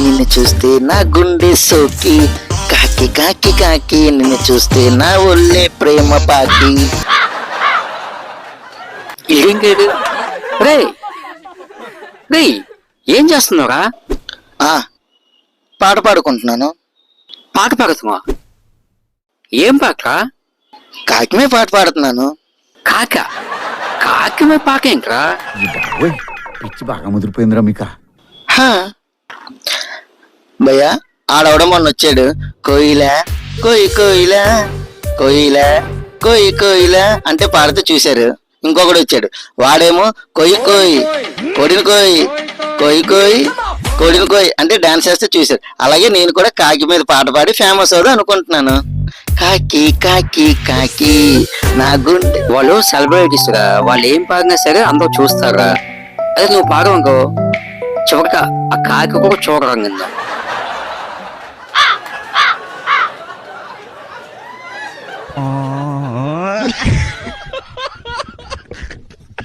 నిన్ను చూస్తే నా గుండె సోకి, కాకి కాకి కాకి నిన్ను చూస్తే నా ఒళ్ళే ప్రేమ పాకి. ఇదేంటి రే రే ఏం చేస్తున్నావురా? ఆ పాట పాడుకుంటున్నాను. పాట పాడుతున్నావా? ఏం పాట? కాకిమే పాట పాడుతున్నాను. కాక కాకమే పాక ఏంట్రా? పిచ్చి బాగా ముదిరిపోయిందిరా మీక. హా భయ్యా, ఆడవడం మొన్న వచ్చాడు. కోయిలా కోయి కోయిలా కోయిలా కోయి కోయిలా అంటే పాడుతూ చూశారు. ఇంకొకడు వచ్చాడు, వాడేమో కొయ్యి కోయి కొడిని కోయి కోయి కోయి కొడిని కోయి అంటే డాన్స్ చేస్తే చూశారు. అలాగే నేను కూడా కాకి మీద పాట పాడి ఫేమస్ అవుదాం అనుకుంటున్నాను. కాకి కాకి కాకి నా గుండె. వాళ్ళు సెలబ్రిటీస్ రా, వాళ్ళు ఏం పాడినా సరే అందరూ చూస్తారా. అదే నువ్వు పాడవనుకో చివరిగా ఆ కాకి కూడా చూడరంగా